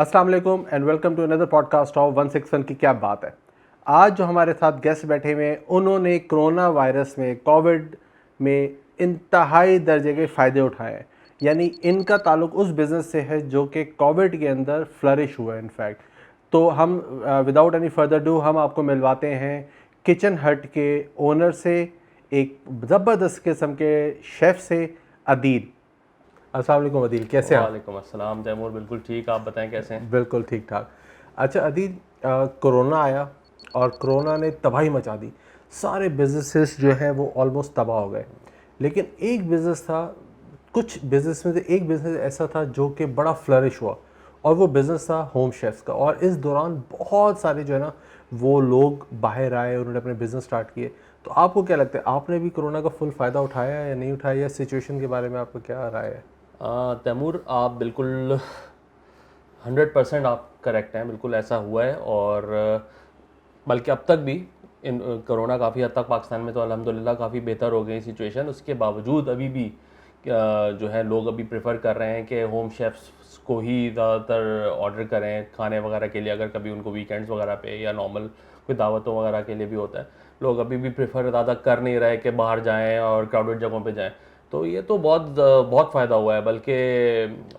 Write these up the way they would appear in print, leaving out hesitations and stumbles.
अस्सलाम वालेकुम and welcome to another podcast of 161 की क्या बात है। आज जो हमारे साथ गेस्ट बैठे हुए हैं उन्होंने कोरोना वायरस में कोविड में इंतहाई दर्जे के फ़ायदे उठाए हैं। यानी इनका ताल्लुक उस बिज़नेस से है जो कि कोविड के अंदर फ्लरिश हुआ है इनफैक्ट। तो हम विदाउट एनी फर्दर डू हम आपको मिलवाते हैं किचन हट के ओनर से, एक ज़बरदस्त किस्म के शेफ़ से, अदील। अस्सलाम वालेकुम अदील, कैसे हैं आप? वालेकुम अस्सलाम तैमूर, बिल्कुल ठीक। आप बताएं कैसे हैं? बिल्कुल ठीक ठाक। अच्छा अदील, कोरोना आया और कोरोना ने तबाही मचा दी। सारे बिजनेसेस जो है वो ऑलमोस्ट तबाह हो गए। लेकिन एक बिज़नेस था, कुछ बिज़नेस में से एक बिज़नेस ऐसा था जो कि बड़ा फ्लरिश हुआ और वो बिज़नेस था होम शेफ्स का। और इस दौरान बहुत सारे जो है ना वो लोग बाहर आए, उन्होंने अपने बिज़नेस स्टार्ट किए। तो आपको क्या लगता है, आपने भी कोरोना का फुल फ़ायदा उठाया या नहीं उठाया, या सिचुएशन के बारे में आपका क्या राय है? तैमूर, आप बिल्कुल 100% आप करेक्ट हैं। बिल्कुल ऐसा हुआ है। और बल्कि अब तक भी इन कोरोना काफ़ी हद तक पाकिस्तान में तो अल्हम्दुलिल्लाह काफ़ी बेहतर हो गई सिचुएशन। उसके बावजूद अभी भी जो है लोग अभी प्रेफर कर रहे हैं कि होम शेफ्स को ही ज़्यादातर ऑर्डर करें खाने वगैरह के लिए। अगर कभी उनको वीकेंड्स वगैरह पे या नॉर्मल कोई दावतों वगैरह के लिए भी होता है, लोग अभी भी प्रेफर ज़्यादा कर नहीं रहे कि बाहर जाएं और क्राउडेड जगहों पे जाएं। तो ये तो बहुत फ़ायदा हुआ है। बल्कि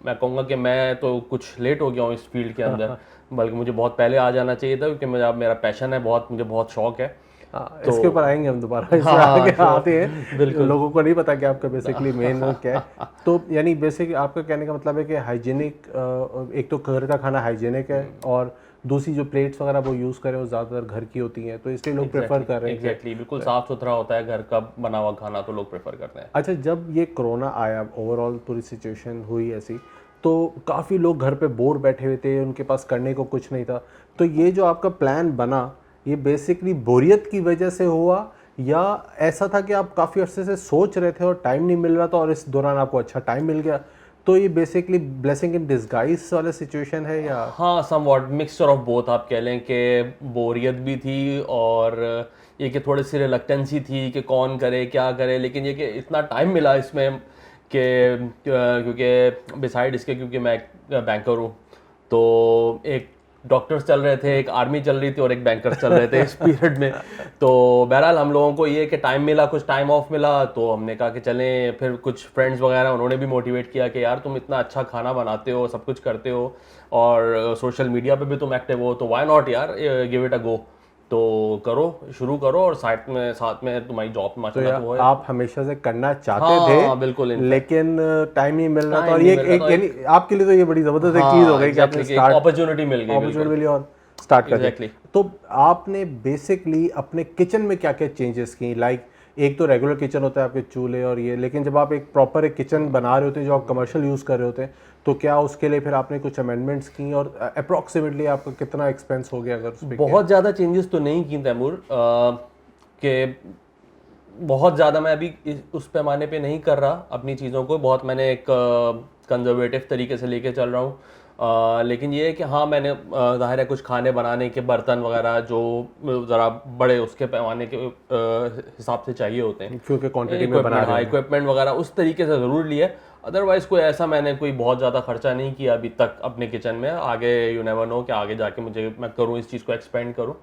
मैं कहूँगा कि मैं तो कुछ लेट हो गया हूँ इस फील्ड के अंदर। बल्कि मुझे बहुत पहले आ जाना चाहिए था, क्योंकि मेरा पैशन है, मुझे बहुत शौक़ है। तो इसके ऊपर आएंगे हम दोबारा, इसमें हाँ, आगे तो आते हैं। बिल्कुल। लोगों को नहीं पता कि आपका बेसिकली मेन वर्क क्या है। तो यानी बेसिक आपका कहने का मतलब है कि हाइजीनिक, एक तो घर का खाना हाइजीनिक है और दूसरी जो प्लेट्स वगैरह वो यूज़ करें वो ज़्यादातर घर की होती हैं, तो इसलिए लोग प्रेफर कर रहे हैं। एग्जैक्टली, बिल्कुल साफ़ सुथरा होता है घर का बना हुआ खाना, तो लोग प्रेफर करते हैं। अच्छा, जब ये कोरोना आया, ओवरऑल पूरी सिचुएशन हुई ऐसी, तो काफ़ी लोग घर पे बोर बैठे हुए थे, उनके पास करने को कुछ नहीं था। तो ये जो आपका प्लान बना, ये बेसिकली बोरियत की वजह से हुआ या ऐसा था कि आप काफ़ी अरसे से सोच रहे थे और टाइम नहीं मिल रहा था और इस दौरान आपको अच्छा टाइम मिल गया? तो ये बेसिकली ब्लेसिंग इन डिस्गाइज वाला सिचुएशन है या? हाँ, समवॉट मिक्सचर ऑफ बोथ आप कह लें कि बोरियत भी थी और ये कि थोड़ी सी रिलक्टेंसी थी कि कौन करे क्या करे। लेकिन ये कि इतना टाइम मिला इसमें कि क्योंकि बिसाइड इसके, क्योंकि मैं बैंकर हूँ, तो एक डॉक्टर्स चल रहे थे, एक आर्मी चल रही थी और एक बैंकर्स चल रहे थे इस पीरियड में। तो बहरहाल हम लोगों को ये कि टाइम मिला, कुछ टाइम ऑफ मिला, तो हमने कहा कि चलें। फिर कुछ फ्रेंड्स वगैरह उन्होंने भी मोटिवेट किया कि यार तुम इतना अच्छा खाना बनाते हो, सब कुछ करते हो और सोशल मीडिया पे भी तुम एक्टिव हो, तो व्हाई नॉट यार, गिव इट अ गो। तो करो, शुरू करो और साथ में तुम्हारी जॉब माशाल्लाह तो है। आप हमेशा से करना चाहते हाँ, थे, बिल्कुल। लेकिन टाइम नहीं मिल रहा था। टाइम और नहीं ये मिल रहा एक था। यानी आपके लिए तो ये बड़ी ज़बरदस्त एक चीज़ हो गई कि आपने स्टार्ट, अपॉर्चुनिटी मिल गई। अपॉर्चुनिटी बिल्कुल, मिली और स्टार्ट कर दिया। एग्जैक्टली। तो आपने बेसिकली अपने किचन में क्या क्या चेंजेस की? लाइक एक तो रेगुलर किचन होता है आपके चूल्हे और ये, लेकिन जब आप एक प्रॉपर एक किचन बना रहे होते हैं जो आप कमर्शियल यूज़ कर रहे होते हैं, तो क्या उसके लिए फिर आपने कुछ अमेंडमेंट्स की और अप्रॉक्सीमेटली आपका कितना एक्सपेंस हो गया अगर उस पर? बहुत ज़्यादा चेंजेस तो नहीं की तैमूर, कि बहुत ज़्यादा मैं अभी उस पैमाने पे नहीं कर रहा अपनी चीज़ों को। बहुत मैंने एक कंजर्वेटिव तरीके से लेके चल रहा हूँ। लेकिन ये है कि हाँ, मैंने ज़ाहिर है कुछ खाने बनाने के बर्तन वगैरह जो ज़रा बड़े उसके पैमाने के हिसाब से चाहिए होते हैं, क्योंकि क्वांटिटी में बना रहे हैं। इक्विपमेंट वगैरह उस तरीके से ज़रूर लिया। अदरवाइज़ कोई ऐसा मैंने कोई बहुत ज़्यादा खर्चा नहीं किया अभी तक अपने किचन में। आगे यू नेवर नो कि आगे जाके मैं करूँ, इस चीज़ को एक्सपेंड करूँ।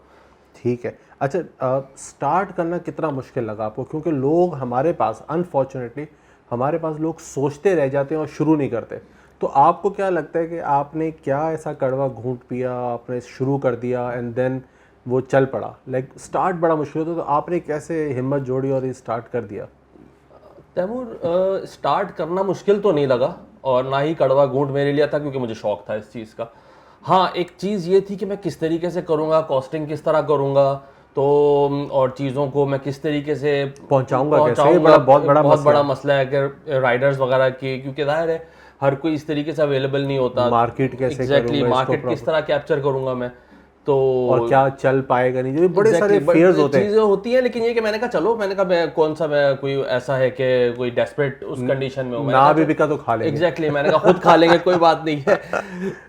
ठीक है। अच्छा, स्टार्ट करना कितना मुश्किल लगा आपको? क्योंकि लोग हमारे पास, अनफॉर्चुनेटली हमारे पास लोग सोचते रह जाते हैं और शुरू नहीं करते। तो आपको क्या लगता है कि आपने क्या ऐसा कड़वा घूंट पिया, आपने शुरू कर दिया एंड देन वो चल पड़ा? लाइक स्टार्ट बड़ा मुश्किल होता, तो आपने कैसे हिम्मत जोड़ी और ये स्टार्ट कर दिया? तैमूर, स्टार्ट करना मुश्किल तो नहीं लगा और ना ही कड़वा घूंट मेरे लिए था, क्योंकि मुझे शौक था इस चीज़ का। हाँ, एक चीज़ ये थी कि मैं किस तरीके से करूँगा, कॉस्टिंग किस तरह करूँगा, तो और चीज़ों को मैं किस तरीके से पहुंचाऊंगा कैसे, ये बहुत बड़ा मसला है कि राइडर्स वगैरह की, क्योंकि जाहिर है हर कोई इस तरीके से अवेलेबल नहीं होता। मार्केट कैसे एग्जैक्टली, करूंगा, मार्केट किस तरह कैप्चर करूँगा मैं, तो और क्या चल पाएगा नहीं, जो बड़े सारे फेयर्स होते हैं, चीज़ें होती हैं। लेकिन ये कि मैंने कहा चलो, मैं कोई ऐसा है कि कोई डेस्परेट उस कंडीशन में हूँ, ना भी बिका तो खा लेंगे। एग्जैक्टली, मैंने कहा खुद खा लेंगे, कोई बात नहीं है।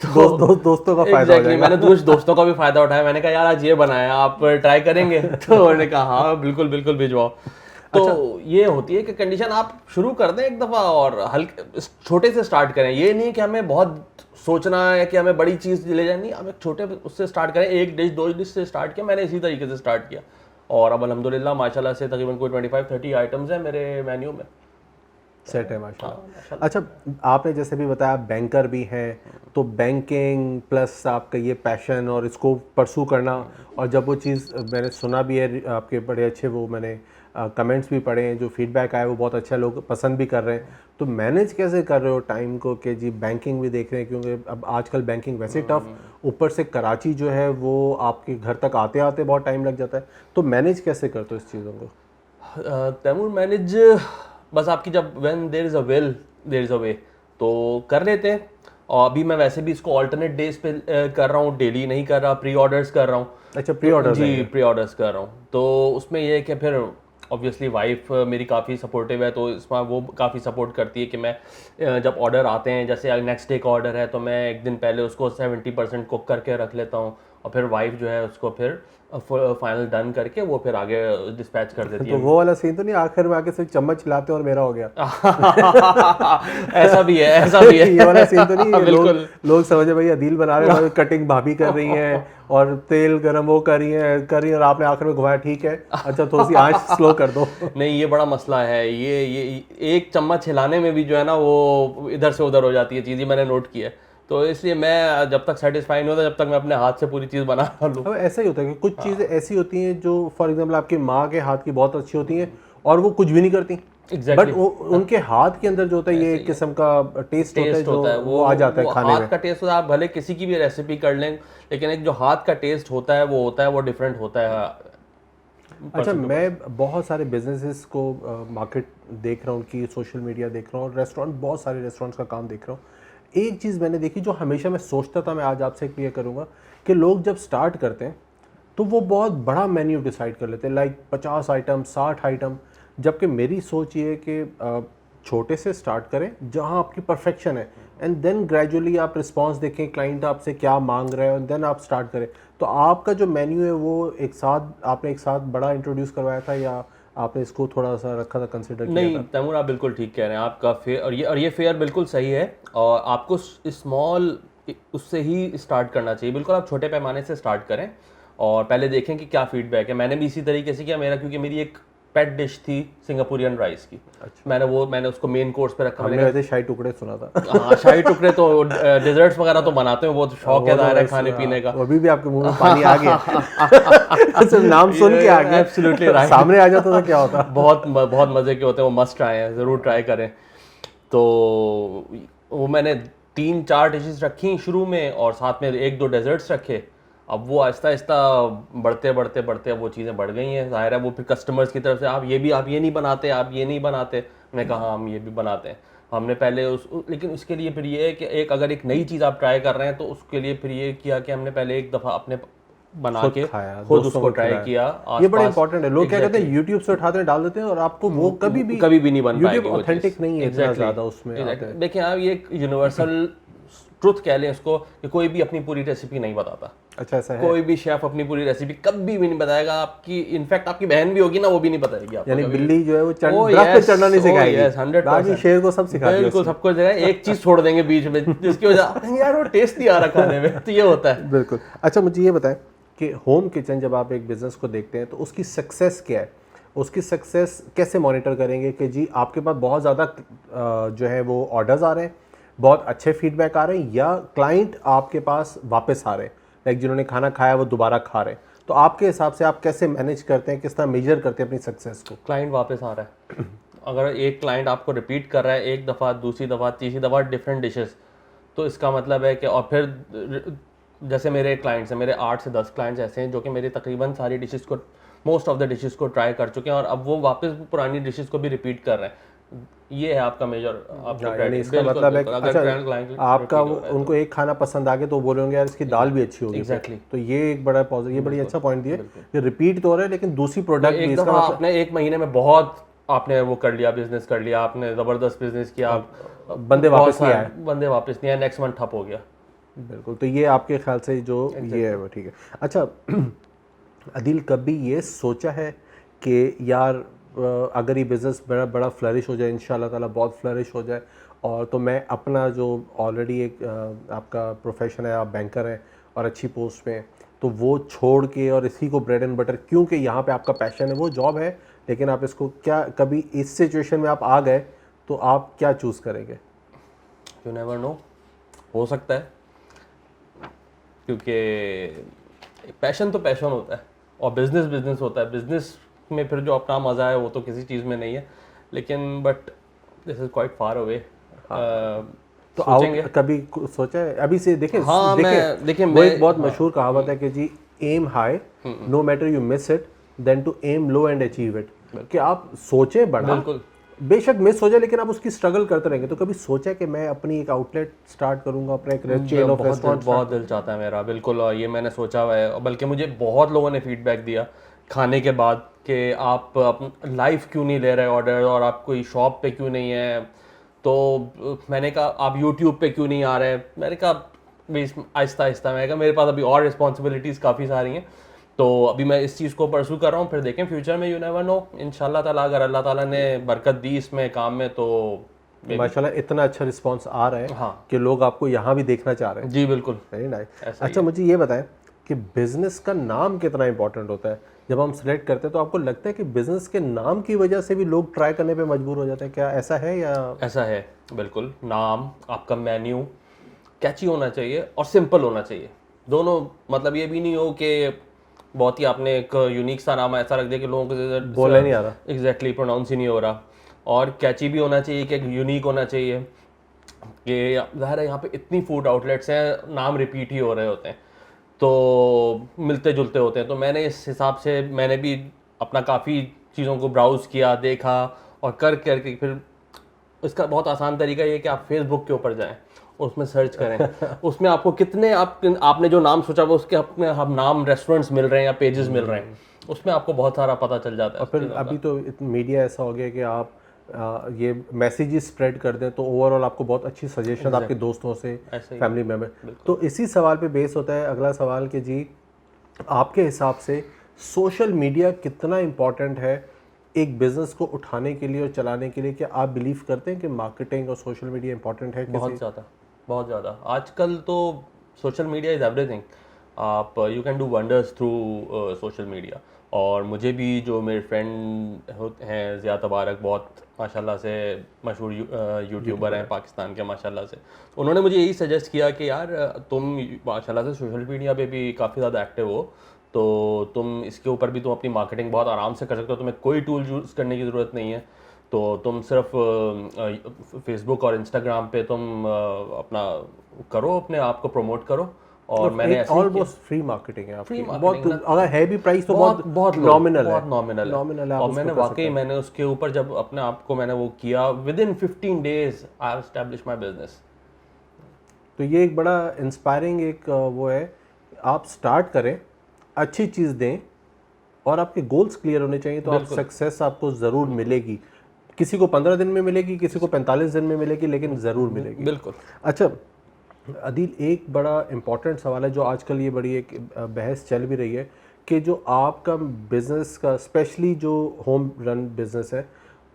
तो दोस्तों का फायदा हो जाएगा। मैंने दोस्तों का भी फायदा उठाया। मैंने कहा यार आज ये बनाया, आप ट्राई करेंगे? तो उन्होंने कहा हाँ बिल्कुल बिल्कुल भिजवाओ। तो ये होती है कि कंडीशन आप शुरू कर दें एक दफ़ा और हल्के छोटे से स्टार्ट करें। ये नहीं कि हमें बहुत सोचना है कि हमें बड़ी चीज़ ले जानी, हम एक छोटे उससे स्टार्ट करें, 1 डिश 2 डिश से स्टार्ट किया, मैंने इसी तरीके से स्टार्ट किया और अब अल्हम्दुलिल्लाह माशाल्लाह से तकरीबन कोई 25-30 आइटम्स हैं मेरे मेन्यू में। सेट है माशाल्लाह। अच्छा, आपने जैसे भी बताया बैंकर भी हैं, तो बैंकिंग प्लस आपका ये पैशन और इसको परसू करना, और जब वो चीज़ मैंने सुना भी है आपके बड़े अच्छे वो मैंने कमेंट्स भी पढ़े हैं, जो फीडबैक आया वो बहुत अच्छा, लोग पसंद भी कर रहे हैं, तो मैनेज कैसे कर रहे हो टाइम को कि जी बैंकिंग भी देख रहे हैं, क्योंकि अब आजकल बैंकिंग वैसे टफ, ऊपर से कराची जो है वो आपके घर तक आते आते बहुत टाइम लग जाता है, तो मैनेज कैसे करते हो इस चीज़ों को? तैमूर मैनेज बस आपकी जब when there is a will there is a way तो कर लेते हैं। और अभी मैं वैसे भी इसको ऑल्टरनेट डेज पे कर रहा हूँ, डेली नहीं कर रहा, प्री ऑर्डर्स कर रहा हूँ। अच्छा, प्री ऑर्डर? जी, प्री ऑर्डर्स कर रहा हूँ। तो उसमें ये है कि फिर ऑब्वियसली वाइफ मेरी काफ़ी सपोर्टिव है, तो इसमें वो काफ़ी सपोर्ट करती है कि मैं जब ऑर्डर आते हैं, जैसे नेक्स्ट डे का ऑर्डर है तो मैं एक दिन पहले उसको 70% कुक करके रख लेता हूँ और फिर वाइफ जो है उसको फिर फाइनल डन करके वो फिर आगे डिस्पैच कर देती तो है। वो वाला सीन तो नहीं आखिर में आके सिर्फ चम्मच हिलाते और मेरा हो गया? ऐसा भी है, ऐसा भी है। ये वाला सीन तो नहीं है? बिल्कुल। लोग समझे भाई अदील बना रहे हैं, कटिंग भाभी कर रही हैं और तेल गरम वो कर रही हैं और आपने आखिर में घुमाया, ठीक है अच्छा थोड़ी सी आंच स्लो कर दो। नहीं, ये बड़ा मसला है, ये एक चम्मच हिलाने में भी जो है ना वो इधर से उधर हो जाती है चीज़, ये मैंने नोट किया है। तो इसलिए मैं जब तक सेटिस्फाई नहीं होता, जब तक मैं अपने हाथ से पूरी चीज़ बना लूँ। अब ऐसा ही होता है कि कुछ चीज़ें ऐसी होती हैं जो फॉर एग्जांपल आपकी माँ के हाथ की बहुत अच्छी होती हैं और वो कुछ भी नहीं करती, बट उनके हाथ के अंदर जो होता है ये एक किस्म का टेस्ट होता है, वो आ जाता है खाने में। हाथ का टेस्ट होता है, आप भले किसी की भी रेसिपी कर लें, लेकिन एक जो हाथ का टेस्ट होता है वो डिफरेंट होता है। अच्छा, मैं बहुत सारे बिजनेसेस को मार्केट देख रहा हूँ, उनकी सोशल मीडिया देख रहा हूँ, रेस्टोरेंट, बहुत सारे रेस्टोरेंट्स का काम देख रहा हूँ। एक चीज़ मैंने देखी जो हमेशा मैं सोचता था, मैं आज आपसे क्लियर करूँगा, कि लोग जब स्टार्ट करते हैं तो वो बहुत बड़ा मेन्यू डिसाइड कर लेते हैं, लाइक 50 आइटम, 60 आइटम, जबकि मेरी सोच ये है कि छोटे से स्टार्ट करें जहां आपकी परफेक्शन है, एंड देन ग्रेजुअली आप रिस्पांस देखें, क्लाइंट आपसे क्या मांग रहे हैं, एंड देन आप स्टार्ट करें। तो आपका जो मेन्यू है वो आपने एक साथ बड़ा इंट्रोड्यूस करवाया था या आपने इसको थोड़ा सा रखा था, कंसिडर किया था? नहीं तैमूर, आप बिल्कुल ठीक कह रहे हैं, आपका फेयर और ये फेयर बिल्कुल सही है। और आपको स्मॉल उससे ही स्टार्ट करना चाहिए, बिल्कुल आप छोटे पैमाने से स्टार्ट करें और पहले देखें कि क्या फीडबैक है। मैंने भी इसी तरीके से किया, क्योंकि मेरी एक पेट डिश थी सिंगापुरियन राइस की। अच्छा। मैंने उसको मेन कोर्स पे रखा। हमने वैसे शाही टुकड़े सुना था। हाँ, शाही टुकड़े तो डेजर्ट्स वगैरह तो बनाते हैं, वो शौक है दायरा खाने पीने का। अभी भी आपके मुंह में पानी आ गया सिर्फ नाम सुन के आ गया। Absolutely right. सामने आ जाता था क्या होता? बहुत मजे के होते हैं, वो मस्ट ट्राई है, जरूर ट्राई करें। तो वो मैंने 3-4 डिशेस रखी शुरू में और साथ में 1-2 डेजर्ट्स रखे। अब वो आहिस्ता आहिस्ता बढ़ते अब वो चीज़ें बढ़ गई हैं, ज़ाहिर है वो फिर कस्टमर्स की तरफ से आप ये नहीं बनाते, आप ये नहीं बनाते। मैंने कहा हम ये भी बनाते हैं। हमने पहले लेकिन उसके लिए फिर ये है कि अगर एक नई चीज़ आप ट्राई कर रहे हैं तो उसके लिए फिर ये किया कि हमने पहले एक दफ़ा अपने बना के खुद उसको ट्राई किया। ये बड़ा इंपॉर्टेंट है। लोग क्या कहते हैं यूट्यूब से उठाते हैं डाल देते हैं और आपको वो कभी भी नहीं बन पाएगी, ऑथेंटिक नहीं है इतना ज़्यादा उसमें। देखिए आप, ये एक यूनिवर्सल ट्रुथ कह लें इसको कि कोई भी अपनी पूरी रेसिपी नहीं बताता। अच्छा, ऐसा है? कोई भी शेफ अपनी पूरी रेसिपी कभी भी नहीं बताएगा। आपकी इनफैक्ट आपकी बहन भी होगी ना, वो भी नहीं बताएगी आपको। यानी बिल्ली जो है वो दरख्त पे चढ़ना नहीं सिखाएगी। यस, 100%। शेर को सब सिखाती है, बिल्कुल सबको जगह एक चीज छोड़ देंगे बीच में, जिसकी वजह यार वो टेस्ट नहीं आ रहा खाने में, तो ये होता है। बिल्कुल। अच्छा, मुझे ये बताएं कि होम किचन जब आप एक बिजनेस को देखते हैं तो उसकी सक्सेस क्या है? उसकी सक्सेस कैसे मॉनिटर करेंगे कि जी आपके पास बहुत ज़्यादा जो है वो ऑर्डर्स आ रहे हैं, बहुत अच्छे फीडबैक आ रहे हैं, या क्लाइंट आपके पास वापस आ रहे हैं, लाइक जिन्होंने खाना खाया वो दोबारा खा रहे हैं? तो आपके हिसाब से आप कैसे मैनेज करते हैं, किस तरह मेजर करते हैं अपनी सक्सेस को? क्लाइंट वापस आ रहा है। अगर एक क्लाइंट आपको रिपीट कर रहा है एक दफ़ा, दूसरी दफ़ा, तीसरी दफ़ा डिफरेंट डिशेस, तो इसका मतलब है कि, और फिर जैसे मेरे क्लाइंट्स हैं, मेरे 8 से 10 क्लाइंट्स ऐसे हैं जो कि मेरी तकरीबन सारी डिशेस को, मोस्ट ऑफ द डिशेस को ट्राई कर चुके हैं और अब वो वापस पुरानी डिशेस को भी रिपीट कर रहे हैं। ये है आपका मेजर, इसका मतलब है अच्छा, आपका उनको एक खाना पसंद आ गया तो बोले होंगे यार इसकी दाल भी अच्छी होगी। एग्जैक्टली। तो ये एक बड़ा पॉजिटिव, ये बड़ी अच्छा पॉइंट दिया कि रिपीट तो हो रहा है लेकिन दूसरी प्रोडक्ट भी। इसका मतलब आपने 1 महीने में बहुत आपने वो कर लिया, बिजनेस कर लिया आपने, जबरदस्त बिजनेस किया, बंदे वापस नहीं आए, नेक्स्ट मंथ ठप हो गया। बिल्कुल। तो ये आपके ख्याल से जो ये है वो ठीक है। अच्छा अदिल, कभी ये सोचा है कि यार अगर ये बिज़नेस बड़ा बड़ा फ्लरिश हो जाए, इंशाल्लाह ताला बहुत फ्लरिश हो जाए, और तो मैं अपना जो ऑलरेडी एक आपका प्रोफेशन है, आप बैंकर हैं और अच्छी पोस्ट पे हैं, तो वो छोड़ के और इसी को ब्रेड एंड बटर, क्योंकि यहाँ पे आपका पैशन है, वो जॉब है, लेकिन आप इसको क्या कभी इस सिचुएशन में आप आ गए तो आप क्या चूज़ करेंगे? यू नेवर नो, हो सकता है, क्योंकि पैशन तो पैशन होता है और बिजनेस बिजनेस होता है। बिजनेस में फिर जो अपना मज़ा है वो तो किसी चीज़ में नहीं है, लेकिन but this is quite far away. तो सोचेंगे। कभी सोचा है अभी से? देखें, हाँ, देखें, वो एक बहुत मशहूर कहावत है कि जी, aim high no matter you miss it then too aim low and achieve it. कि आप सोचें बड़ा, बिल्कुल। बेशक मिस हो जाए, लेकिन आप उसकी स्ट्रगल करते रहेंगे। तो कभी सोचा कि मैं अपनी एक आउटलेट स्टार्ट करूंगा, अपना एक चेन ऑफ रेस्टोरेंट? बहुत दिल चाहता है मेरा, बिल्कुल। और ये मैंने सोचा हुआ है, बल्कि मुझे बहुत लोगों ने फीडबैक दिया खाने के बाद कि आप लाइव क्यों नहीं ले रहे ऑर्डर, और आप कोई शॉप पे क्यों नहीं है। तो मैंने कहा आप यूट्यूब पे क्यों नहीं आ रहे। मैंने कहा आहिस्ता आहिस्ता, मैंने कहा मेरे पास अभी और रिस्पॉन्सिबिलिटीज़ काफ़ी सारी हैं, तो अभी मैं इस चीज़ को परसू कर रहा हूँ, फिर देखें फ्यूचर में, यू नेवर नो, इंशाल्लाह ताला अगर अल्लाह ताला ने बरकत दी इसमें काम में तो माशाल्लाह इतना अच्छा रिस्पांस आ रहा है हाँ कि लोग आपको यहाँ भी देखना चाह रहे हैं। जी बिल्कुल। Very nice. अच्छा, मुझे ये बताएं कि बिजनेस का नाम कितना इंपॉर्टेंट होता है जब हम सिलेक्ट करते हैं? तो आपको लगता है कि बिजनेस के नाम की वजह से भी लोग ट्राई करने पे मजबूर हो जाते हैं, क्या ऐसा है या? ऐसा है, बिल्कुल। नाम, आपका मेन्यू कैची होना चाहिए और सिंपल होना चाहिए, दोनों। मतलब ये भी नहीं हो कि बहुत ही आपने एक यूनिक सा नाम ऐसा रख दिया कि लोगों को बोलने नहीं आ रहा। एग्जैक्टली प्रोनाउंस ही नहीं हो रहा। और कैची भी होना चाहिए कि यूनिक होना चाहिए, कि ज़ाहिर है यहाँ पे इतनी फूड आउटलेट्स हैं, नाम रिपीट ही हो रहे होते हैं, तो मिलते जुलते होते हैं। तो मैंने इस हिसाब से मैंने भी अपना काफ़ी चीज़ों को ब्राउज़ किया, देखा, और करके फिर इसका बहुत आसान तरीका ये है कि आप फेसबुक के ऊपर जाएं, उसमें सर्च करें, उसमें आपको कितने आपने जो नाम सोचा वो उसके अपने हम नाम रेस्टोरेंट्स मिल रहे हैं या पेजेस मिल रहे हैं, उसमें आपको बहुत सारा पता चल जाता है। और फिर अभी तो मीडिया ऐसा हो गया कि आप ये मैसेजेस स्प्रेड कर दें तो ओवरऑल आपको बहुत अच्छी सजेशन आपके दोस्तों से, फैमिली मेम्बर। तो इसी सवाल पे बेस होता है अगला सवाल कि जी, आपके हिसाब से सोशल मीडिया कितना इम्पोर्टेंट है एक बिज़नेस को उठाने के लिए और चलाने के लिए? क्या आप बिलीव करते हैं कि मार्केटिंग और सोशल मीडिया इंपॉर्टेंट है? बहुत ज़्यादा, बहुत ज़्यादा। आजकल तो सोशल मीडिया इज़ एवरीथिंग। आप you can do wonders through social media. और मुझे भी जो मेरे फ्रेंड हैं, ज़िया तबारक, बहुत माशाल्लाह से मशहूर यूट्यूबर हैं पाकिस्तान के माशाल्लाह से, उन्होंने मुझे यही सजेस्ट किया कि यार तुम माशाल्लाह से सोशल मीडिया पे भी काफ़ी ज़्यादा एक्टिव हो, तो तुम इसके ऊपर भी तुम अपनी मार्केटिंग बहुत आराम से कर सकते हो, तुम्हें कोई टूल यूज़ करने की ज़रूरत नहीं है। तो तुम सिर्फ फेसबुक और इंस्टाग्राम पे तुम अपना करो, अपने आप को प्रमोट करो। और मैंने ऐसे ही ऑलमोस्ट फ्री मार्केटिंग है आपकी, marketing बहुत, अगर है भी प्राइस तो बहुत नॉमिनल है, नॉमिनल है। और मैंने वाकई मैंने उसके ऊपर जब अपने आप को मैंने वो किया, with in 15 days I have established my business. तो ये एक बड़ा इंस्पायरिंग एक वो है, आप स्टार्ट करें, अच्छी चीज़ दें, और आपके गोल्स क्लियर होने चाहिए, तो आप सक्सेस आपको ज़रूर मिलेगी। किसी को 15 दिन में मिलेगी, किसी को 45 दिन में मिलेगी, लेकिन ज़रूर मिलेगी। बिल्कुल। अच्छा अदील, एक बड़ा इम्पॉर्टेंट सवाल है जो आजकल ये बड़ी एक बहस चल भी रही है कि जो आपका बिज़नेस का, स्पेशली जो होम रन बिज़नेस है,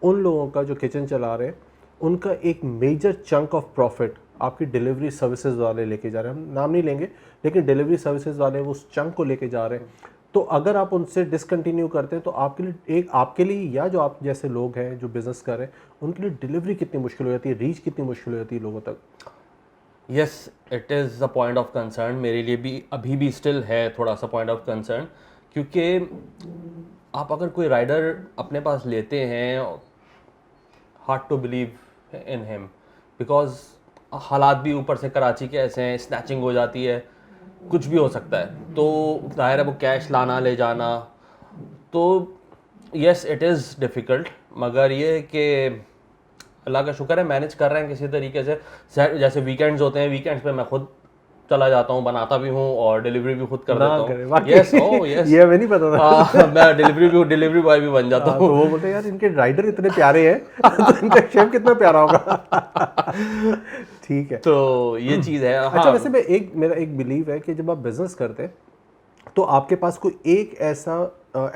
उन लोगों का जो किचन चला रहे हैं, उनका एक मेजर चंक ऑफ प्रॉफिट आपकी डिलीवरी सर्विसेज वाले लेके जा रहे हैं। हम नाम नहीं लेंगे, लेकिन डिलीवरी सर्विसेज वाले वो उस चंक को लेके जा रहे हैं। तो अगर आप उनसे डिसकंटिन्यू करते हैं तो आपके लिए, एक आपके लिए या जो आप जैसे लोग हैं जो बिज़नेस कर रहे हैं, उनके लिए डिलीवरी कितनी मुश्किल हो जाती है, रीच कितनी मुश्किल हो जाती है लोगों तक? Yes, it is a point of concern. मेरे लिए भी अभी भी स्टिल है थोड़ा सा पॉइंट ऑफ कंसर्न, क्योंकि आप अगर कोई राइडर अपने पास लेते हैं, hard to believe in him, because हालात भी ऊपर से कराची के ऐसे हैं, स्नैचिंग हो जाती है, कुछ भी हो सकता है, तो ज़ाहिर है वो कैश लाना ले जाना, तो यस इट इज़ डिफ़िकल्ट। मगर ये कि अल्लाह का शुक्र है मैनेज कर रहे हैं किसी तरीके से। जैसे वीकेंड्स होते हैं, वीकेंड्स पे मैं खुद चला जाता हूँ, बनाता भी हूँ और डिलीवरी भी खुद कर देता हूँ। यस, यस, ये हमें नहीं पता था। मैं डिलीवरी बॉय भी बन जाता हूँ। तो वो बोलते हैं यार इनके राइडर इतने प्यारे हैं तो इनका शेफ कितना प्यारा होगा। ठीक है, तो ये चीज़ है। अच्छा, वैसे मेरा एक बिलीव है कि जब आप बिजनेस करते हैं तो आपके पास कोई एक ऐसा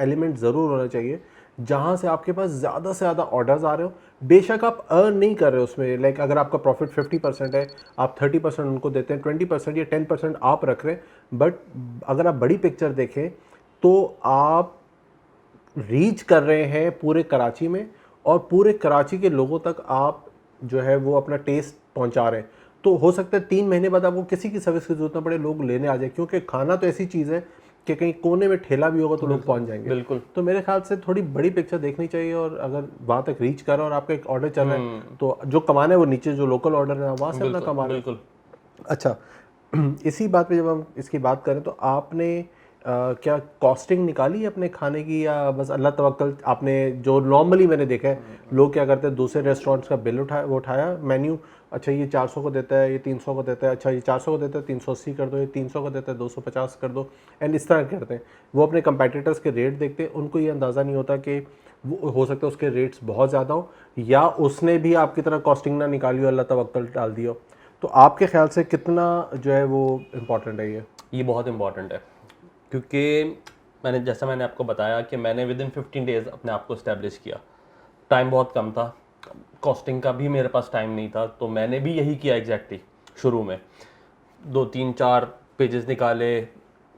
एलिमेंट ज़रूर होना चाहिए जहाँ से आपके पास ज़्यादा से ज़्यादा ऑर्डर्स आ रहे हो, बेशक आप अर्न नहीं कर रहे हो उसमें, लाइक अगर आपका प्रॉफिट 50% है, आप 30% उनको देते हैं, 20% या 10% आप रख रहे हैं, बट अगर आप बड़ी पिक्चर देखें तो आप रीच कर रहे हैं पूरे कराची में, और पूरे कराची के लोगों तक आप जो है वो अपना टेस्ट पहुंचा रहे हैं। तो हो सकता है 3 महीने बाद आपको किसी की सर्विस की जरूरत ना पड़े, लोग लेने आ जाए, क्योंकि खाना तो ऐसी चीज़ है कि कहीं कोने में ठेला भी होगा तो लोग पहुंच जाएंगे। बिल्कुल। तो मेरे ख्याल से थोड़ी बड़ी पिक्चर देखनी चाहिए, और अगर वहाँ तक रीच कर रहा है और आपका एक ऑर्डर चल रहा है तो जो कमाना है वो नीचे जो लोकल ऑर्डर है वहाँ से अपना कमा रहे हैं। बिल्कुल। अच्छा, इसी बात पे जब हम इसकी बात करें तो आपने क्या कॉस्टिंग निकाली है अपने खाने की, या बस अल्लाह तवक्कल आपने, जो नॉर्मली मैंने देखा है लोग क्या करते हैं, दूसरे रेस्टोरेंट्स का बिल उठाया मेन्यू, अच्छा ये 400 को देता है, ये 300 को देता है, अच्छा ये 400 को देता है 380 कर दो, ये 300 को देता है 250 कर दो, एंड इस तरह करते हैं। वो अपने कंपेटिटर्स के रेट देखते हैं, उनको ये अंदाज़ा नहीं होता कि वो हो सकता है उसके रेट्स बहुत ज़्यादा हो, या उसने भी आपकी तरह कॉस्टिंग ना निकाली हो, अल्लाह तवक्कल डाल दिया हो। तो आपके ख्याल से कितना जो है वो इम्पॉर्टेंट है ये बहुत इम्पॉर्टेंट है, क्योंकि मैंने आपको बताया कि मैंने विद इन 15 डेज़ अपने आप को इस्टेब्लिश किया। टाइम बहुत कम था, कॉस्टिंग का भी मेरे पास टाइम नहीं था, तो मैंने भी यही किया एग्जैक्टली। शुरू में 2-3-4 पेजेस निकाले,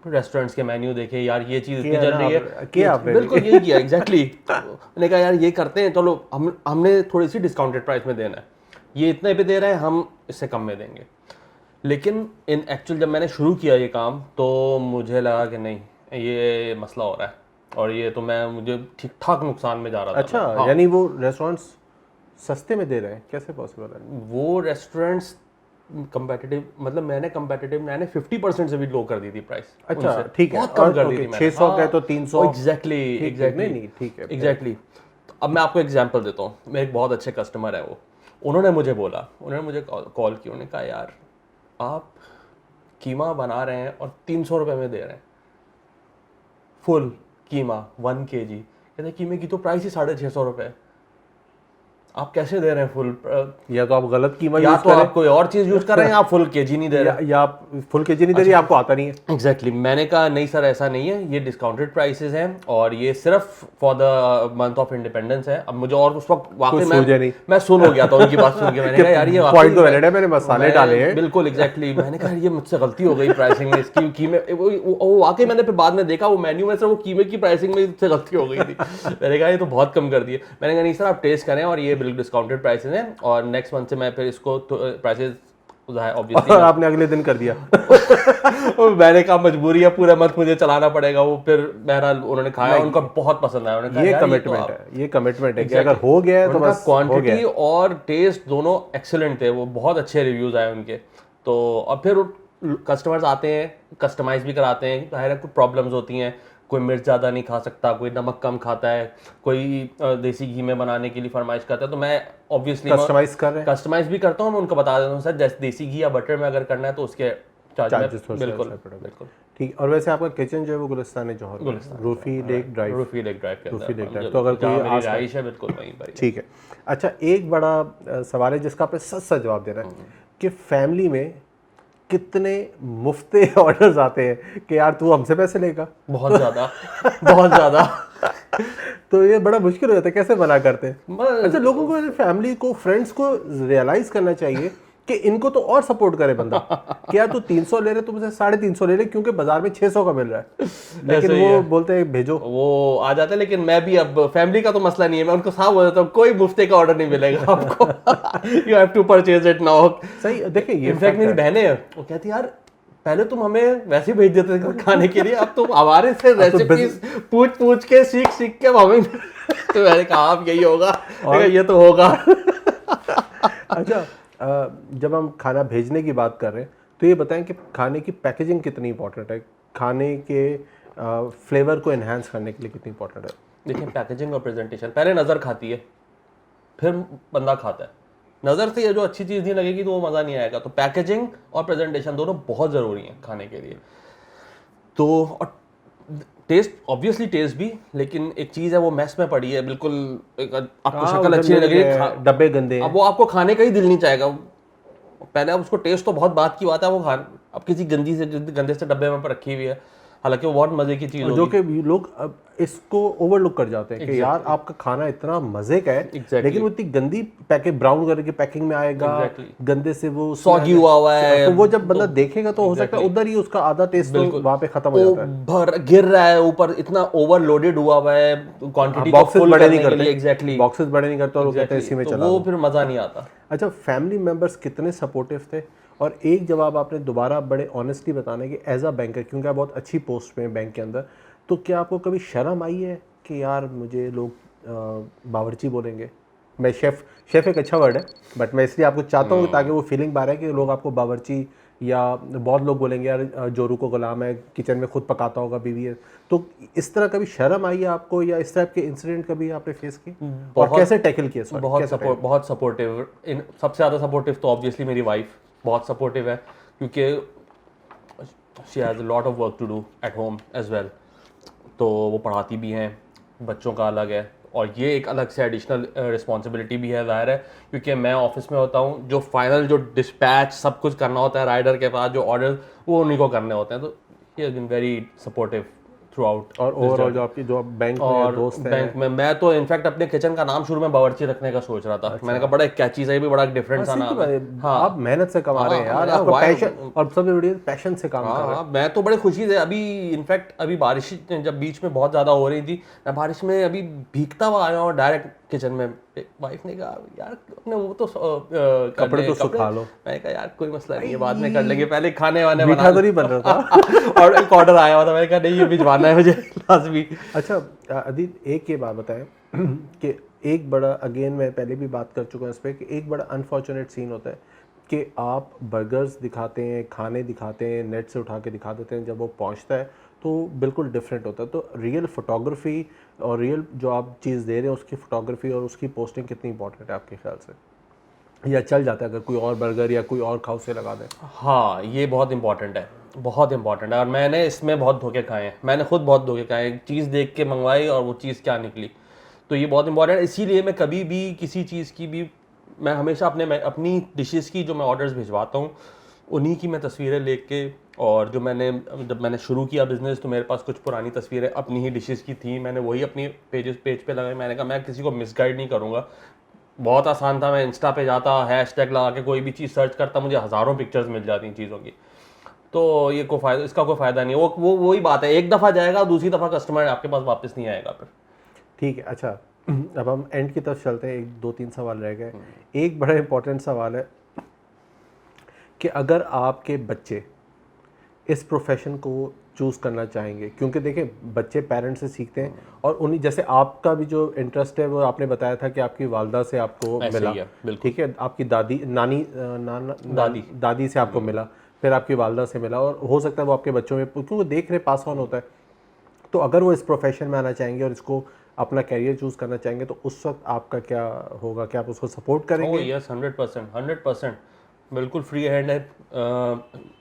रेस्टोरेंट्स के मेन्यू देखे, यार ये चीज़ इतनी चल रही है, बिल्कुल यही किया एग्जैक्टली। मैंने कहा यार ये करते हैं, चलो हमने थोड़ी सी डिस्काउंटेड प्राइस में देना है, ये इतने पे दे रहे हैं, हम इससे कम में देंगे। लेकिन इन एक्चुअल जब मैंने शुरू किया ये काम तो मुझे लगा कि नहीं, ये मसला हो रहा है, और ये तो मुझे ठीक ठाक नुकसान में जा रहा था। अच्छा, हाँ। यानी वो रेस्टोरेंट्स सस्ते में दे रहे हैं, कैसे पॉसिबल है? वो रेस्टोरेंट्स कंपेटिटिव, मतलब मैंने 50% से भी लो कर दी थी प्राइस। अच्छा, ठीक है, बहुत कम कर दी थी मैंने। 600 का है तो 300। एग्जैक्टली नहीं ठीक है, एग्जैक्टली। अब मैं आपको एग्जांपल देता हूँ। मेरे एक बहुत अच्छे कस्टमर है, वो उन्होंने मुझे कॉल की, उन्होंने कहा यार आप कीमा बना रहे हैं और 300 रुपये में दे रहे हैं, फुल कीमा 1 kg। कहते हैं कीमे की तो प्राइस ही 650 रुपये है, आप कैसे दे रहे हैं फुल? या तो आप गलत कीमा या यूज तो कर रहे आप कोई और चीज़ यूज़ कर रहे हैं, आप फुल केजी नहीं दे रहे हैं, या आप फुल केजी नहीं दे रही, आपको आता नहीं है। एग्जैक्टली। मैंने कहा नहीं सर, ऐसा नहीं है, ये डिस्काउंटेड प्राइसेस हैं और ये सिर्फ for the month of independence है। अब मुझे और उस वक्त वाकई मैं सुन हो गया था उनकी बात सुन के। मैंने कहा यार ये पॉइंट तो वैलिड है, मैंने मसाले डाले हैं। बिल्कुल एग्जैक्टली। मैंने कहा ये मुझसे गलती हो गई प्राइसिंग में इसकी, कीमे वो वाकई मैंने फिर बाद में देखा वो मेन्यू में से वो कीमे की प्राइसिंग में इससे गलती हो गई थी। मैंने कहा ये तो बहुत कम कर दिए। मैंने कहा नहीं सर आप टेस्ट करें, और ये बिल्कुल डिस्काउंटेड प्राइसेस हैं, और नेक्स्ट मंथ से मैं फिर इसको प्राइसेस ऑब्वियसली और आपने अगले दिन कर दिया। मैंने कहा मजबूरी है, पूरा मंथ मुझे चलाना पड़ेगा। वो फिर बहरहाल उन्होंने खाया, उनको बहुत पसंद आया। उन्होंने कहा ये कमिटमेंट है, ये कमिटमेंट है कि अगर हो गया है तो बस क्वांटिटी और टेस्ट दोनों एक्सीलेंट थे, वो बहुत अच्छे रिव्यूज आए उनके। तो और फिर कस्टमर्स आते हैं, कस्टमाइज भी कराते हैं, जाहिर है कुछ प्रॉब्लम्स होती हैं, कोई मिर्च ज़्यादा नहीं खा सकता, कोई नमक कम खाता है, कोई देसी घी में बनाने के लिए फरमाइश करता है, तो मैं ऑब्वियसली कस्टमाइज भी करता हूँ। मैं उनको बता देता हूँ सर जैसे देसी घी या बटर में अगर करना है तो उसके चार्जेस बिल्कुल। ठीक। और वैसे आपका किचन जो है वो गुलिस्तान जौहर, रूफी लेक ड्राइव, तो अगर कोई आइश है बिल्कुल वहीं पर। ठीक है। अच्छा, एक बड़ा सवाल है जिसका आपने सच सच जवाब देना है कि फैमिली में कितने मुफ्ते ऑर्डर्स आते हैं कि यार तू हमसे पैसे लेगा? बहुत ज़्यादा बहुत ज़्यादा। तो ये बड़ा मुश्किल हो जाता है, कैसे मना करते हैं? अच्छा, लोगों को, फैमिली को, फ्रेंड्स को रियलाइज करना चाहिए कि इनको तो और सपोर्ट करे बंदा कि यार तू 300 ले रहे, तुम मुझे 350 ले रहे, क्योंकि बाजार में 600 का मिल रहा है, लेकिन वो बोलते हैं भेजो, वो आ जाते हैं। लेकिन मैं भी अब फैमिली का तो मसला नहीं है, मैं उनको साफ बोल देता हूँ कोई मुफ्ते का ऑर्डर नहीं मिलेगा आपको, you have to purchase it now. सही। देखिए ये इनफैक्ट मेरी बहनें हैं, वो कहती है यार पहले तुम हमें वैसे ही भेज देते थे खाने के लिए, अब तुम हमारे से रेसिपीज पूछ के सीख के हमें तो मैंने कहा आप यही होगा, ये तो होगा। अच्छा, जब हम खाना भेजने की बात कर रहे हैं तो ये बताएं कि खाने की पैकेजिंग कितनी इंपॉर्टेंट है, खाने के फ्लेवर को एनहांस करने के लिए कितनी इंपॉर्टेंट है? देखिए पैकेजिंग और प्रेजेंटेशन पहले नज़र खाती है, फिर बंदा खाता है। नज़र से ये जो अच्छी चीज़ नहीं लगेगी तो वो मज़ा नहीं आएगा। तो पैकेजिंग और प्रेजेंटेशन दोनों बहुत ज़रूरी हैं खाने के लिए। तो और टेस्ट, ऑब्वियससली टेस्ट भी, लेकिन एक चीज़ है वो मैस में पड़ी है बिल्कुल, आपको शक्ल अच्छी नहीं लग रही, डब्बे गंदे, अब वो आपको खाने का ही दिल नहीं चाहेगा। पहले अब उसको टेस्ट तो बहुत बात की बात है, वो अब किसी गंदे से डब्बे में रखी हुई है, हालांकि वो बहुत मजे की चीज जो कि लोग अब इसको ओवरलुक कर जाते हैं कि यार आपका खाना इतना मजे का है, लेकिन वो इतनी गंदी पैकेट ब्राउन कलर की पैकिंग में आएगा, गंदे से वो सॉगी हुआ है, तो वो जब बंदा देखेगा तो हो सकता है उधर ही उसका आधा टेस्ट तो वहाँ पे खत्म हो जाता है। भर गिर रहा है ऊपर, इतना ओवरलोडेड हुआ है क्वांटिटी को फुल बड़े नहीं करने के लिए। करते, एग्जैक्टली बॉक्सेस बड़े नहीं करते और वो कहते हैं इसी में चला वो फिर मजा नहीं आता। अच्छा, फैमिली मेंबर्स कितने सपोर्टिव थे? और एक जवाब आपने दोबारा बड़े ऑनेस्टली बताना है कि एज अ बैंकर, क्योंकि आप बहुत अच्छी पोस्ट में बैंक के अंदर, तो क्या आपको कभी शर्म आई है कि यार मुझे लोग बावर्ची बोलेंगे? मैं शेफ़ एक अच्छा वर्ड है, बट मैं इसलिए आपको चाहता हूँ ताकि वो फीलिंग बाहर है कि लोग आपको बावर्ची, या बहुत लोग बोलेंगे यार जोरू को गुलाम है, किचन में खुद पकाता होगा, बीवी है। तो इस तरह कभी शर्म आई है आपको, या इस टाइप के इंसिडेंट कभी आपने फेस की और कैसे टैकल किया? बहुत सपोर्टिव। सबसे ज़्यादा सपोर्टिव तो ऑब्वियसली मेरी वाइफ बहुत सपोर्टिव है, क्योंकि she has a lot of work to do at home as well. तो वो पढ़ाती भी हैं, बच्चों का अलग है, और ये एक अलग से एडिशनल रिस्पॉन्सिबिलिटी भी है, ज़ाहिर है, क्योंकि मैं ऑफिस में होता हूँ, जो फाइनल जो डिस्पैच सब कुछ करना होता है राइडर के पास, जो ऑर्डर वो उन्हीं को करने होते हैं। तो he has been very supportive throughout. और ओवरऑल जो आपकी जो बैंक में दोस्त हैं, बैंक में मैं तो इनफैक्ट अपने किचन का नाम शुरू में बावर्ची रखने का सोच रहा था। मैंने कहा बड़ा क्या चीज़ है, ये भी बड़ा डिफरेंट सा नाम है। आप मेहनत से कमा रहे हैं यार, आपका पैशन, और सबसे बड़ी पैशन से काम कर रहे हैं। मैं तो बड़े खुशी से अभी इनफैक्ट अभी बारिश जब बीच में बहुत ज़्यादा हो रही थी, मैं बारिश में अभी भीगता हुआ आया और डायरेक्ट किचन में वाइफ ने कहा यार अपने वो तो कपड़े तो सुखा लो। मैंने कहा यार कोई मसला नहीं है, बाद में कर लेंगे, पहले खाने वाने मीठा तो नहीं बन रहा था और एक ऑर्डर आया हुआ था, मैंने कहा नहीं ये भिजवाना है मुझे लाजमी। अच्छा अदित, एक ये बात बताएं कि एक बड़ा, अगेन मैं पहले भी बात कर चुका हूँ इस पर, कि एक बड़ा अनफॉर्चुनेट सीन होता है कि आप बर्गर्स दिखाते हैं, खाने दिखाते हैं, नेट से उठा के दिखा देते हैं, जब वो पहुँचता है तो बिल्कुल डिफरेंट होता है। तो रियल फोटोग्राफी और रियल जो आप चीज़ दे रहे हैं उसकी फ़ोटोग्राफी और उसकी पोस्टिंग कितनी इंपॉर्टेंट है आपके ख्याल से, या चल जाता है अगर कोई और बर्गर या कोई और खाओ से लगा दें? हाँ, ये बहुत इंपॉर्टेंट है, बहुत इंपॉर्टेंट है, और मैंने इसमें बहुत धोखे खाए हैं। मैंने खुद बहुत धोखे खाए हैं, चीज़ देख के मंगवाई और वो चीज़ क्या निकली। तो ये बहुत इंपॉर्टेंट है, इसीलिए मैं कभी भी किसी चीज़ की भी, मैं हमेशा अपनी डिशेस की जो मैं ऑर्डर्स भिजवाता हूँ उन्हीं की मैं तस्वीरें लेके, और जो जब मैंने शुरू किया बिज़नेस तो मेरे पास कुछ पुरानी तस्वीरें अपनी ही डिशेस की थी, मैंने वही अपनी पेज पे लगाई। मैंने कहा मैं किसी को मिसगाइड नहीं करूँगा। बहुत आसान था, मैं इंस्टा पे जाता, हैशटैग लगा के कोई भी चीज़ सर्च करता, मुझे हज़ारों पिक्चर्स मिल जाती चीज़ों की। तो ये इसका कोई फ़ायदा नहीं है। वो वही बात है, एक दफ़ा जाएगा, दूसरी दफ़ा कस्टमर आपके पास वापस नहीं आएगा फिर। ठीक है। अच्छा अब हम एंड की तरफ चलते हैं, एक 2-3 सवाल रह गए। एक बड़ा इंपॉर्टेंट सवाल है कि अगर आपके बच्चे इस प्रोफेशन को चूज़ करना चाहेंगे, क्योंकि देखें बच्चे पेरेंट्स से सीखते हैं, और उन्हीं जैसे आपका भी जो इंटरेस्ट है वो आपने बताया था कि आपकी वालदा से आपको मिला, ठीक है, आपकी दादी से आपको मिला, फिर आपकी वालदा से मिला, और हो सकता है वो आपके बच्चों में, क्योंकि देख रहे पास ऑन होता है। तो अगर वो इस प्रोफेशन में आना चाहेंगे और इसको अपना कैरियर चूज़ करना चाहेंगे तो उस वक्त आपका क्या होगा, क्या आप उसको सपोर्ट करेंगे? यस, 100%, बिल्कुल फ्री हैंड है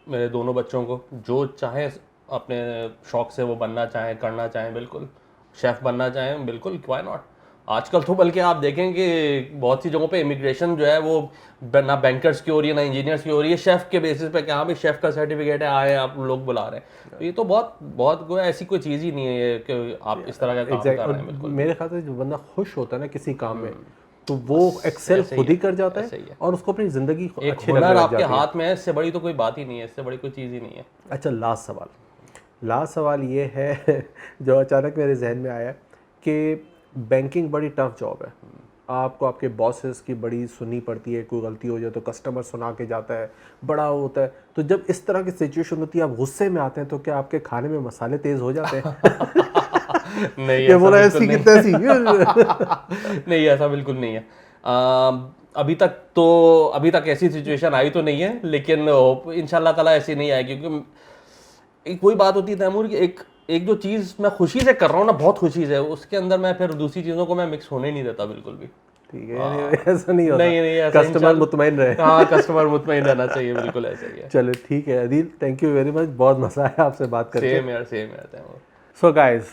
मेरे दोनों बच्चों को। जो चाहे अपने शौक से वो बनना चाहें, करना चाहें, बिल्कुल शेफ़ बनना चाहें, बिल्कुल, व्हाई नॉट। आजकल तो बल्कि आप देखें कि बहुत सी जगहों पे इमिग्रेशन जो है वो ना बैंकर्स की हो रही है ना इंजीनियर्स की हो रही है, शेफ़ के बेसिस पे, कि हाँ भाई शेफ़ का सर्टिफिकेट है, आए आप लोग बुला रहे हैं। तो ये तो बहुत कोई ऐसी कोई चीज़ ही नहीं है कि आप इस तरह का काम कर रहे हैं। बिल्कुल, मेरे ख्याल से जो बंदा खुश होता है ना किसी काम में, तो वो एक्सेल खुद ही कर जाता है और उसको अपनी ज़िंदगी अच्छी लगने लग जाती है। आपके हाथ में है, इससे बड़ी तो कोई बात ही नहीं है, इससे बड़ी कोई चीज़ ही नहीं है। अच्छा, लास्ट सवाल ये है जो अचानक मेरे जहन में आया कि बैंकिंग बड़ी टफ जॉब है, आपको आपके बॉसेस की बड़ी सुननी पड़ती है, कोई गलती हो जाए तो कस्टमर सुना के जाता है, बड़ा होता है। तो जब इस तरह की सिचुएशन होती है, आप गुस्से में आते हैं, तो क्या आपके खाने में मसाले तेज़ हो जाते हैं? नहीं, ये बोला ऐसी की तैसी नहीं, ऐसा बिल्कुल नहीं है। अभी तक ऐसी सिचुएशन आई तो नहीं है, लेकिन इंशाल्लाह ताला ऐसी नहीं आएगी, क्योंकि एक वही बात होती है तैमूर की, एक जो चीज़ मैं खुशी से कर रहा हूँ ना, बहुत खुशी से, उसके अंदर मैं फिर दूसरी चीज़ों को मैं मिक्स होने नहीं देता बिल्कुल भी। ठीक है, ऐसा नहीं होता। नहीं, कस्टमर मुतमईन रहे। हाँ, कस्टमर मुतमईन रहना चाहिए, बिल्कुल ऐसा ही है। चलो ठीक है Adeel, thank you very much, बहुत मज़ा आया आपसे बात करके। सेम यार Taimur. So guys,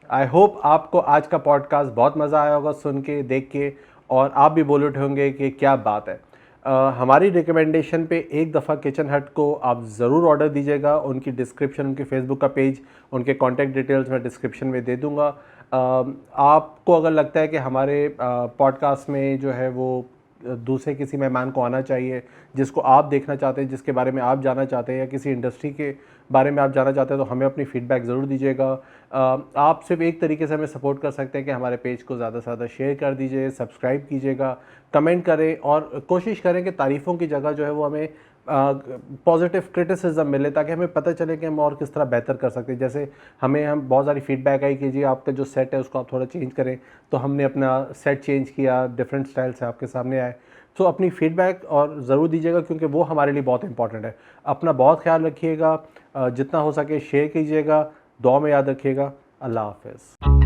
I hope आपको आज का पॉडकास्ट बहुत मज़ा आया होगा सुन के, देख के, और आप भी बोल उठे होंगे कि क्या बात है। हमारी रिकमेंडेशन पे एक दफ़ा किचन हट को आप ज़रूर ऑर्डर दीजिएगा। उनकी डिस्क्रिप्शन, उनके फेसबुक का पेज, उनके कॉन्टैक्ट डिटेल्स मैं डिस्क्रिप्शन में दे दूँगा। आपको अगर लगता है कि हमारे पॉडकास्ट में जो है वो दूसरे किसी मेहमान को आना चाहिए, जिसको आप देखना चाहते हैं, जिसके बारे में आप जानना चाहते हैं, या किसी इंडस्ट्री के बारे में आप जानना चाहते हैं, तो हमें अपनी फ़ीडबैक ज़रूर दीजिएगा। आप सिर्फ एक तरीके से हमें सपोर्ट कर सकते हैं कि हमारे पेज को ज़्यादा से ज़्यादा शेयर कर दीजिए, सब्सक्राइब कीजिएगा, कमेंट करें और कोशिश करें कि तारीफ़ों की जगह जो है वो हमें पॉजिटिव क्रिटिसिज्म मिले, ताकि हमें पता चले कि हम और किस तरह बेहतर कर सकते हैं। जैसे हम बहुत सारी फ़ीडबैक आई कि जी आपका जो सेट है उसको आप थोड़ा चेंज करें, तो हमने अपना सेट चेंज किया, डिफरेंट स्टाइल से आपके सामने आए। तो अपनी फ़ीडबैक और ज़रूर दीजिएगा, क्योंकि वो हमारे लिए बहुत इंपॉर्टेंट है। अपना बहुत ख्याल रखिएगा, जितना हो सके शेयर कीजिएगा, दुआ में याद रखिएगा। अल्लाह हाफ़िज़।